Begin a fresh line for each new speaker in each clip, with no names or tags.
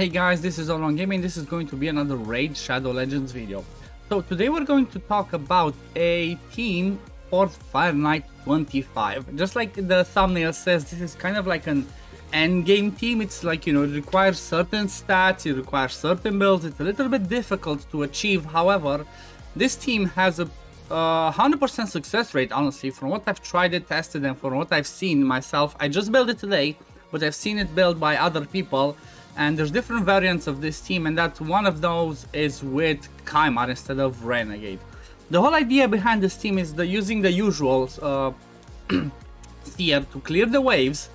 Hey guys, this is OddOneGaming. This is going to be another Raid Shadow Legends video. So today we're going to talk about a team for Fire Knight 25. Just like the thumbnail says, this is kind of like an endgame team. It's like, you know, it requires certain stats, it requires certain builds. It's a little bit difficult to achieve. However, this team has a 100% success rate, honestly, from what I've tried it, tested, and from what I've seen myself. I just built it today, but I've seen it built by other people. And there's different variants of this team, and that one of those is with Kymar instead of Renegade. The whole idea behind this team is using the usual seer to clear the waves,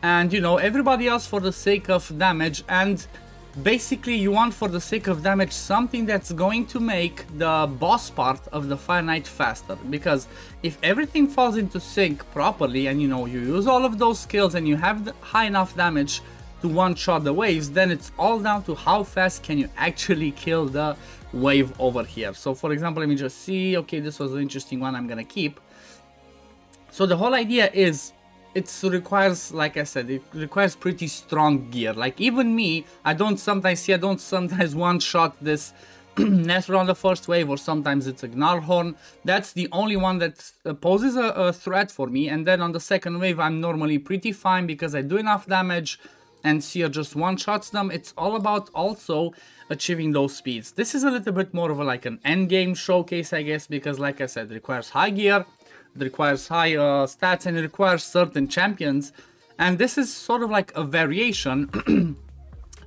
and you know, everybody else for the sake of damage. And basically you want, for the sake of damage, something that's going to make the boss part of the Fire Knight faster, because if everything falls into sync properly and you know, you use all of those skills and you have high enough damage to one-shot the waves, then it's all down to how fast can you actually kill the wave over here. So for example, let me just see. Okay, this was an interesting one I'm gonna keep. So the whole idea is, it requires, like I said, it requires pretty strong gear. Like even me, I don't sometimes one-shot this Nether on the first wave, or sometimes it's a Gnarlhorn. That's the only one that poses a threat for me. And then on the second wave, I'm normally pretty fine because I do enough damage and Seer just one-shots them. It's all about also achieving those speeds. This is a little bit more of like an endgame showcase, I guess, because like I said, it requires high gear, it requires high stats, and it requires certain champions. And this is sort of like a variation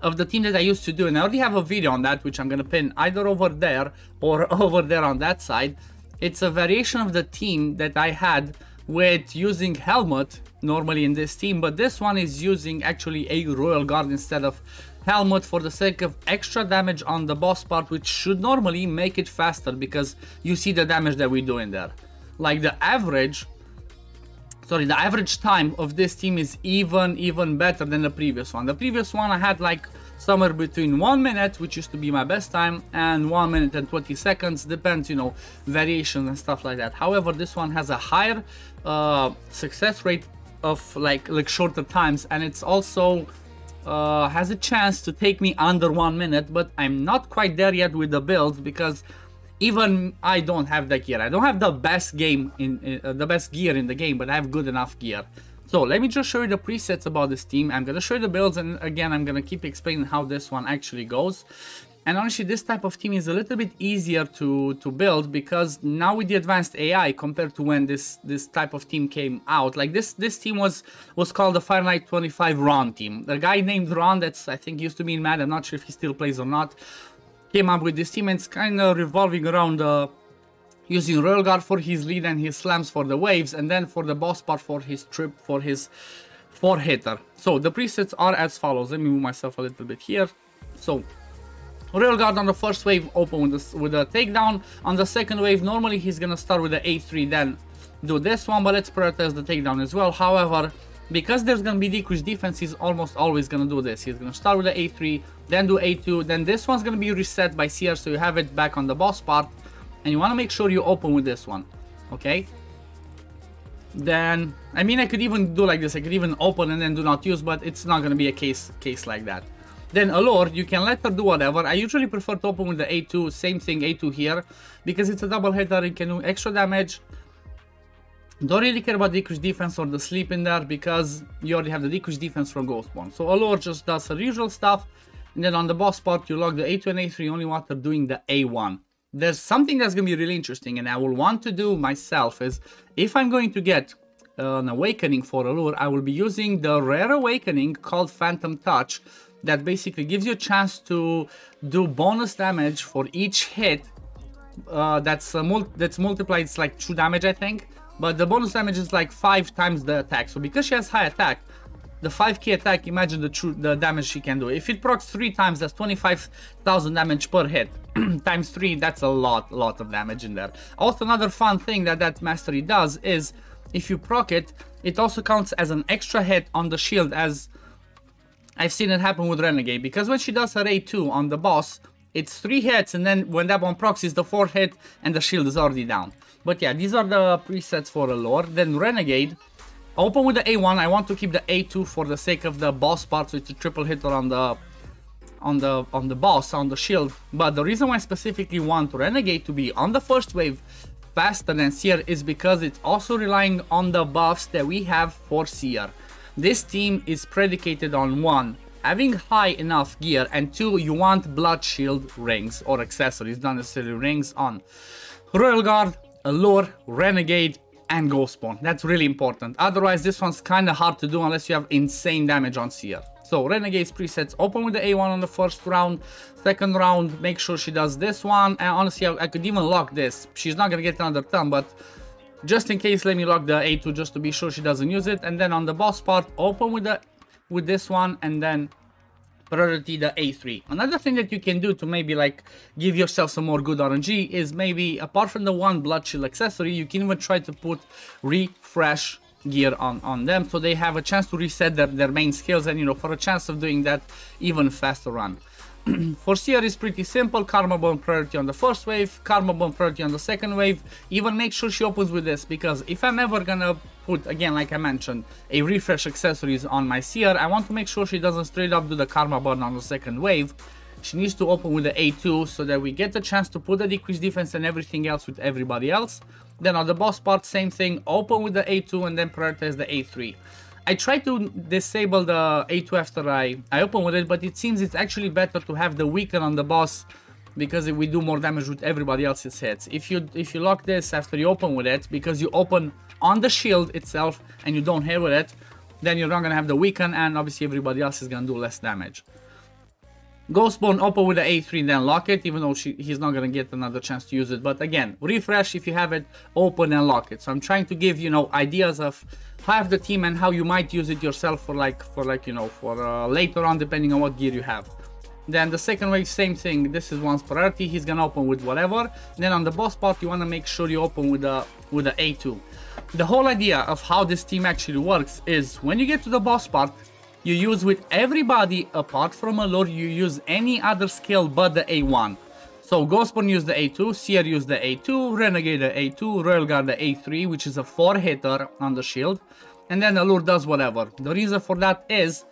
of the team that I used to do. And I already have a video on that, which I'm going to pin either over there or over there on that side. It's a variation of the team that I had with using helmet normally in this team, but this one is using actually a Royal Guard instead of helmet for the sake of extra damage on the boss part, which should normally make it faster because you see the damage that we do in there. Like the average time of this team is even better than the previous one. The previous one I had like somewhere between 1 minute, which used to be my best time, and 1 minute and 20 seconds, depends, you know, variations and stuff like that. However, this one has a higher success rate of like shorter times, and it's also has a chance to take me under 1 minute, but I'm not quite there yet with the build because even I don't have that gear. I don't have the best gear in the game, but I have good enough gear. So let me just show you the presets about this team. I'm gonna show you the builds, and again I'm gonna keep explaining how this one actually goes. And honestly, this type of team is a little bit easier to build because now with the advanced AI compared to when this type of team came out, like this team was called the Fire Knight 25 Ron team. The guy named Ron, that's I think used to be in Mad, I'm not sure if he still plays or not, came up with this team, and it's kind of revolving around using Royal Guard for his lead and his slams for the waves, and then for the boss part for his trip, for his 4-hitter. So the presets are as follows. Let me move myself a little bit here. So Royal Guard on the first wave, open with a takedown. On the second wave, normally he's gonna start with the A3, then do this one, but let's prioritize the takedown as well. However, because there's gonna be decreased defense, he's almost always gonna do this. He's gonna start with the A3, then do A2, then this one's gonna be reset by Seer, so you have it back on the boss part, and you wanna make sure you open with this one, okay? Then, I mean, I could even do like this. I could even open and then do not use, but it's not gonna be a case like that. Then Allure, you can let her do whatever. I usually prefer to open with the A2, same thing, A2 here, because it's a double hitter, it can do extra damage. Don't really care about decreased defense or the sleep in there because you already have the decreased defense from Ghostborn. So Allure just does her usual stuff, and then on the boss part you log the A2 and A3 only while they're doing the A1. There's something that's going to be really interesting, and I will want to do myself is, if I'm going to get an awakening for Allure, I will be using the rare awakening called Phantom Touch, that basically gives you a chance to do bonus damage for each hit. That's multiplied, it's like 2 damage I think, but the bonus damage is like 5 times the attack. So because she has high attack, the 5k attack, imagine the damage she can do. If it procs 3 times, that's 25,000 damage per hit. Times 3, that's a lot of damage in there. Also, another fun thing that Mastery does is, if you proc it, it also counts as an extra hit on the shield, as I've seen it happen with Renegade, because when she does her A2 on the boss, it's 3 hits, and then when that one procs, it's the 4th hit, and the shield is already down. But yeah, these are the presets for Allure. Then Renegade, open with the A1. I want to keep the A2 for the sake of the boss part, so it's a triple hitter on the on the boss, on the shield. But the reason why I specifically want Renegade to be on the first wave faster than Seer is because it's also relying on the buffs that we have for Seer. This team is predicated on 1, having high enough gear, and 2, you want bloodshield rings or accessories, not necessarily rings, on Royal Guard, Allure, Renegade, and Ghostborn. That's really important. Otherwise, this one's kind of hard to do unless you have insane damage on Seer. So Renegade's presets, open with the A1 on the first round. Second round, make sure she does this one. And honestly, I could even lock this. She's not gonna get another turn, but just in case, let me lock the A2 just to be sure she doesn't use it. And then on the boss part, open with this one, and then priority the A3. Another thing that you can do to maybe like give yourself some more good RNG is maybe, apart from the 1 bloodshield accessory, you can even try to put refresh gear on them, so they have a chance to reset their main skills, and you know, for a chance of doing that even faster run. For Seer is pretty simple. Karma Bomb priority on the first wave, Karma Bomb priority on the second wave. Even make sure she opens with this, because if I'm ever gonna put, again, like I mentioned, a refresh accessories on my Seer, I want to make sure she doesn't straight up do the Karma Burn on the second wave. She needs to open with the A2 so that we get the chance to put the decreased defense and everything else with everybody else. Then on the boss part, same thing, open with the A2 and then prioritize the A3. I tried to disable the A2 after I open with it, but it seems it's actually better to have the weaken on the boss, because we do more damage with everybody else's hits. If you lock this after you open with it, because you open on the shield itself and you don't hit with it, then you're not gonna have the weaken, and obviously everybody else is gonna do less damage. Ghostborn, open with the A3 and then lock it, even though he's not gonna get another chance to use it. But again, refresh if you have it, open and lock it. So I'm trying to give, you know, ideas of half the team and how you might use it yourself for later on, depending on what gear you have. Then the second wave, same thing. This is one's priority. He's gonna open with whatever. Then on the boss part, you wanna make sure you open with the A2. The whole idea of how this team actually works is when you get to the boss part, you use with everybody apart from Allure, you use any other skill but the A1. So Ghostborn used the A2, Seer used the A2, Renegade the A2, Royal Guard the A3, which is a 4-hitter on the shield. And then Allure does whatever. The reason for that is,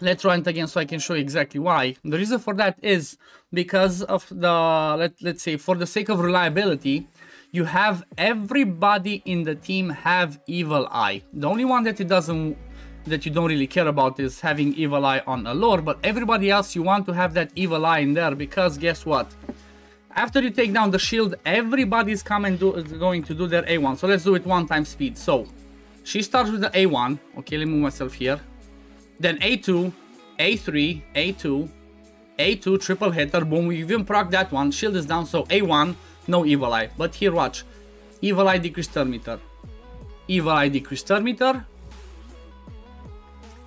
let's run it again so I can show you exactly why. The reason for that is because of the, let's say, for the sake of reliability, you have everybody in the team have Evil Eye. The only one that you don't really care about is having Evil Eye on Allure, but everybody else you want to have that Evil Eye in there, because guess what? After you take down the shield, everybody's going to do their A1. So let's do it 1 time speed. So she starts with the A1. Okay, let me move myself here. Then A2, A3, A2, A2, triple hitter. Boom, we even proc that one. Shield is down, so A1, no Evil Eye. But here, watch. Evil Eye, decreased turn meter. Evil Eye, decreased turn meter.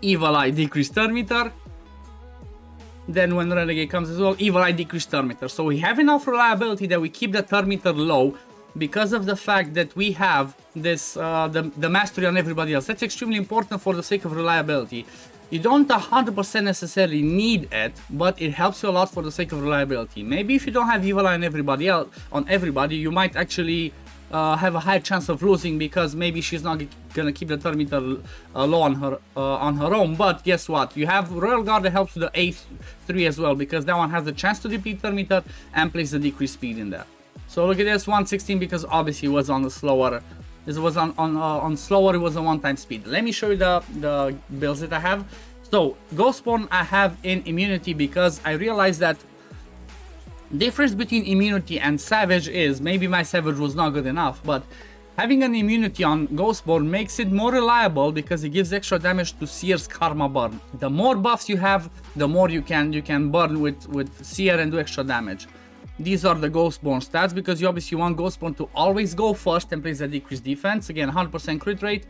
Evil Eye, decreased turn meter. Then when Renegade comes as well, Evil Eye, decreased turn meter. So we have enough reliability that we keep the turn meter low because of the fact that we have this the mastery on everybody else. That's extremely important for the sake of reliability. You don't 100% necessarily need it, but it helps you a lot for the sake of reliability. Maybe if you don't have Evil Eye on everybody, you might actually have a high chance of losing, because maybe she's not gonna keep the turn meter low on her own. But guess what? You have Royal Guard that helps with the A3 as well, because that one has the chance to deplete turn meter and place the decreased speed in there. So look at this, 116, because obviously it was on the slower. This was on slower. It was a 1 time speed. Let me show you the builds that I have. So Ghostborn I have in immunity, because I realized that difference between immunity and savage is, maybe my savage was not good enough, but having an immunity on Ghostborn makes it more reliable because it gives extra damage to Seer's Karma Burn. The more buffs you have, the more you can burn with Seer and do extra damage. These are the Ghostborn stats, because you obviously want Ghostborn to always go first and place a decreased defense. Again, 100% crit rate.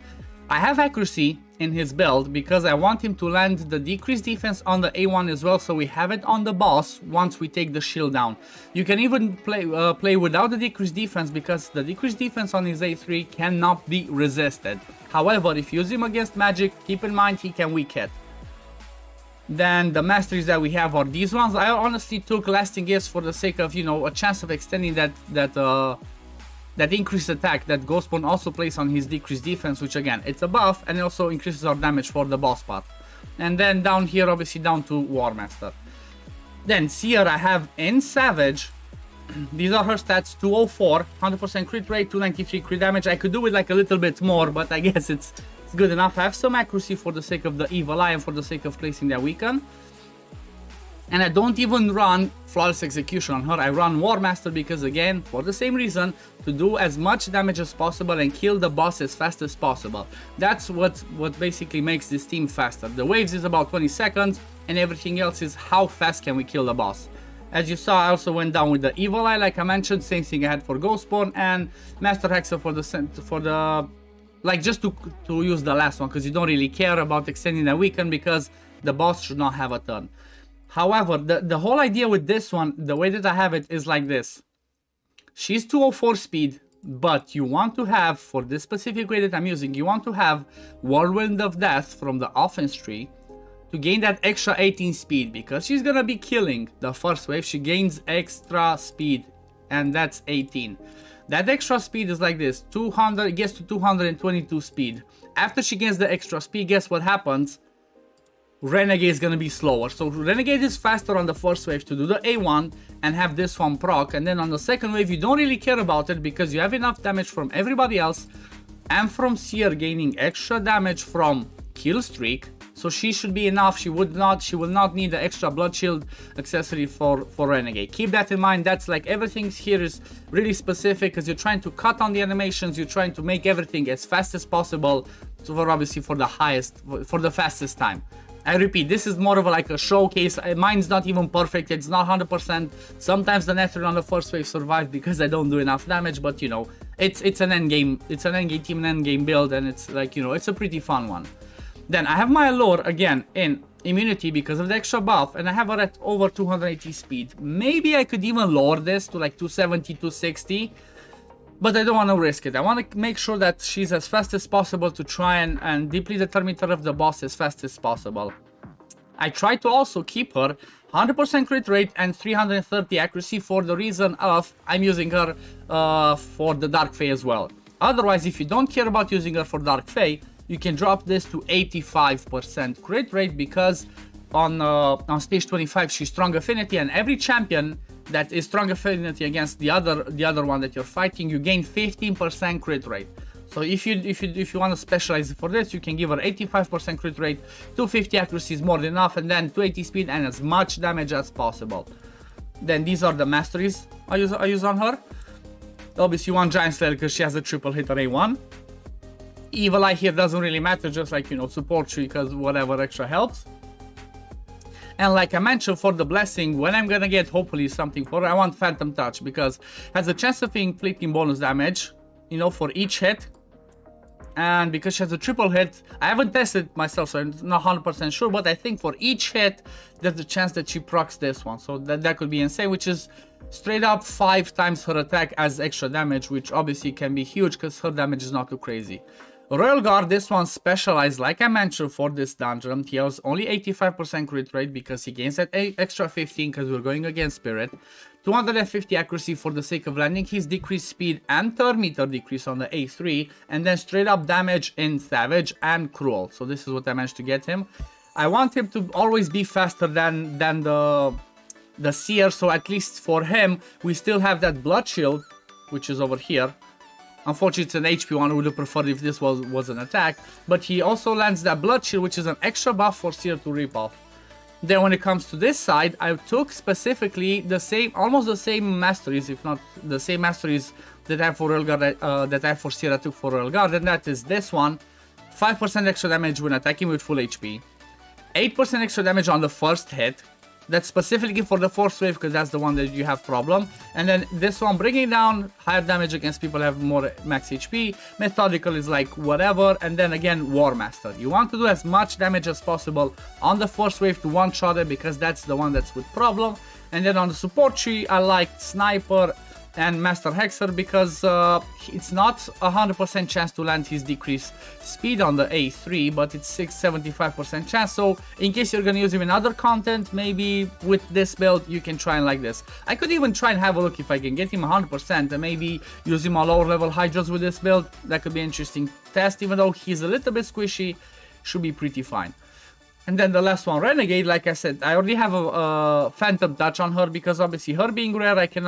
I have accuracy in his build because I want him to land the decreased defense on the A1 as well, so we have it on the boss once we take the shield down. You can even play without the decreased defense, because the decreased defense on his A3 cannot be resisted. However, if you use him against magic, keep in mind he can weak hit. Then the masteries that we have are these ones. I honestly took lasting gifts for the sake of, you know, a chance of extending that increased attack that Ghostborn also plays on his decreased defense, which again, it's a buff, and it also increases our damage for the boss part. And then down here, obviously down to War Master. Then Seer I have in Savage. These are her stats: 204, 100% crit rate, 293 crit damage. I could do it like a little bit more, but I guess it's good enough. I have some accuracy for the sake of the Evil Eye and for the sake of placing that weaken. And I don't even run Flawless Execution on her. I run War Master because, again, for the same reason, to do as much damage as possible and kill the boss as fast as possible. That's what basically makes this team faster. The waves is about 20 seconds, and everything else is how fast can we kill the boss. As you saw, I also went down with the Evil Eye, like I mentioned. Same thing I had for Ghostborn and Master Hexer for the like, just to use the last one, because you don't really care about extending the weaken because the boss should not have a turn. However, the whole idea with this one, the way that I have it is like this. She's 204 speed, but you want to have, for this specific way that I'm using, you want to have Whirlwind of Death from the offense tree to gain that extra 18 speed, because she's gonna be killing the first wave. She gains extra speed, and that's 18. That extra speed is like this: 200, it gets to 222 speed. After she gains the extra speed, guess what happens? Renegade is gonna be slower. So Renegade is faster on the first wave to do the A1 and have this one proc, and then on the second wave you don't really care about it because you have enough damage from everybody else and from Seer gaining extra damage from kill streak. So she should be enough. She will not need the extra bloodshield accessory for Renegade. Keep that in mind. That's like, everything here is really specific because you're trying to cut on the animations. You're trying to make everything as fast as possible, so obviously for the fastest time. I repeat, this is more of like a showcase. Mine's not even perfect. It's not 100%. Sometimes the Nether on the first wave survives because I don't do enough damage, but you know, it's an end game. It's an end game team, an end game build, and it's like, you know, it's a pretty fun one. Then I have my Allure again in immunity because of the extra buff, and I have her at over 280 speed. Maybe I could even lower this to like 270, 260. But I don't want to risk it. I want to make sure that she's as fast as possible to try and deplete the Terminator of the boss as fast as possible. I try to also keep her 100% crit rate and 330 accuracy for the reason of I'm using her for the Dark Fae as well. Otherwise, if you don't care about using her for Dark Fae, you can drop this to 85% crit rate because on stage 25 she's strong affinity, and every champion that is strong affinity against the other one that you're fighting, you gain 15% crit rate. So if you want to specialize for this, you can give her 85% crit rate, 250 accuracy is more than enough, and then 280 speed and as much damage as possible. Then these are the Masteries I use on her. Obviously you want Giant Slayer because she has a triple hit on A1. Evil Eye here doesn't really matter, just like, you know, support tree because whatever extra helps. And like I mentioned, for the blessing, when I'm gonna get hopefully something for it, I want Phantom Touch because it has a chance of inflicting bonus damage, you know, for each hit. And because she has a triple hit, I haven't tested myself, so I'm not 100% sure, but I think for each hit, there's a chance that she procs this one. So that could be insane, which is straight up 5 times her attack as extra damage, which obviously can be huge because her damage is not too crazy. Royal Guard, this one specialized, like I mentioned, for this dungeon. He has only 85% crit rate because he gains that extra 15 because we're going against Spirit. 250 accuracy for the sake of landing his decreased speed and turn meter decrease on the A3. And then straight up damage in Savage and Cruel. So this is what I managed to get him. I want him to always be faster than the Seer. So at least for him, we still have that bloodshield, which is over here. Unfortunately, it's an HP one. I would have preferred if this was an attack. But he also lands that bloodshield, which is an extra buff for Seer to rip off. Then when it comes to this side, I took specifically the same, almost the same Masteries, if not the same Masteries that I have for Royal Guard, that I have for Seer, I took for Royal Guard. And that is this one. 5% extra damage when attacking with full HP. 8% extra damage on the first hit. That's specifically for the first wave because that's the one that you have problem. And then this one, bringing down higher damage against people who have more max HP. Methodical is like whatever. And then again, War Master. You want to do as much damage as possible on the first wave to one-shot it because that's the one that's with problem. And then on the support tree, I like Sniper and Master Hexer because it's not 100% chance to land his decreased speed on the A3, but it's 75% chance. So in case you're gonna use him in other content, maybe with this build you can try and like this. I could even try and have a look if I can get him 100% and maybe use him on lower level Hydras with this build. That could be an interesting test, even though he's a little bit squishy, should be pretty fine. And then the last one, Renegade, like I said, I already have a Phantom Touch on her because obviously her being rare, I can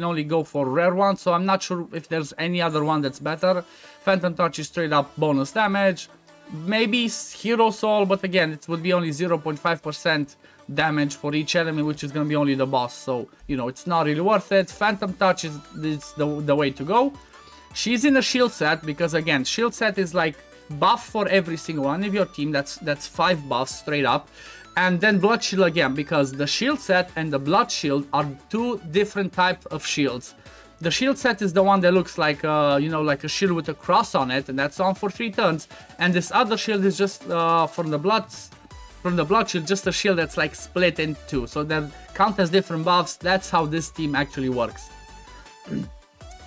only go for rare ones, so I'm not sure if there's any other one that's better. Phantom Touch is straight up bonus damage, maybe Hero Soul, but again, it would be only 0.5% damage for each enemy, which is going to be only the boss, so, you know, it's not really worth it. Phantom Touch is the way to go. She's in a shield set because, again, shield set is like buff for every single one of your team. That's 5 buffs straight up. And then bloodshield again, because the shield set and the bloodshield are 2 different types of shields. The shield set is the one that looks like you know, like a shield with a cross on it, and that's on for 3 turns. And this other shield is just from the bloodshield, just a shield that's like split in 2, so they count as different buffs. That's how this team actually works.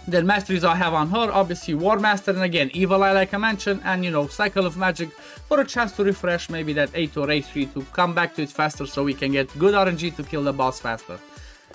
Then Masteries I have on her, obviously War Master, and again Evil Eye like I mentioned, and you know, Cycle of Magic for a chance to refresh maybe that 8 or 8-3 to come back to it faster, so we can get good RNG to kill the boss faster.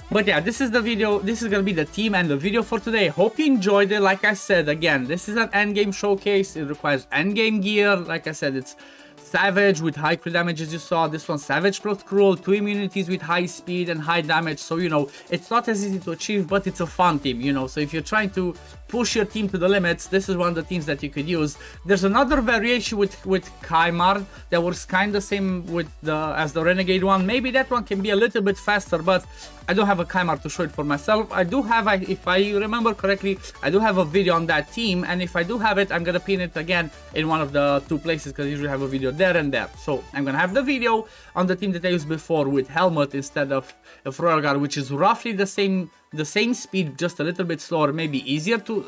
But yeah, this is the video, this is gonna be the team and the video for today. Hope you enjoyed it. Like I said, again, this is an endgame showcase. It requires endgame gear. Like I said, it's Savage with high crit damage, as you saw. This one Savage plus Cruel, 2 immunities with high speed and high damage. So, you know, it's not as easy to achieve, but it's a fun team, you know. So if you're trying to push your team to the limits, this is one of the teams that you could use. There's another variation with Kaimar that works kind of same with as the Renegade one. Maybe that one can be a little bit faster, but I don't have a Kaimar to show it for myself. I do have, if I remember correctly, I do have a video on that team, and if I do have it, I'm gonna pin it again in one of the 2 places, because I usually have a video there and there. So I'm gonna have the video on the team that I used before with Helmet instead of Royal Guard, which is roughly the same speed, just a little bit slower, maybe easier to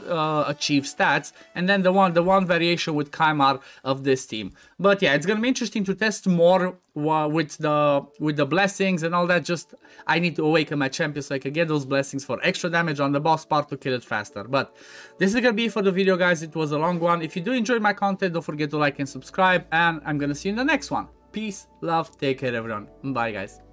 achieve stats, and then the one variation with Kaimar of this team. But yeah, it's gonna be interesting to test more with the blessings and all that. Just I need to awaken my champion so I can get those blessings for extra damage on the boss part to kill it faster. But this is gonna be for the video, guys. It was a long one. If you do enjoy my content, don't forget to like and subscribe, and I'm gonna see you in the next one. Peace, love, take care everyone. Bye guys.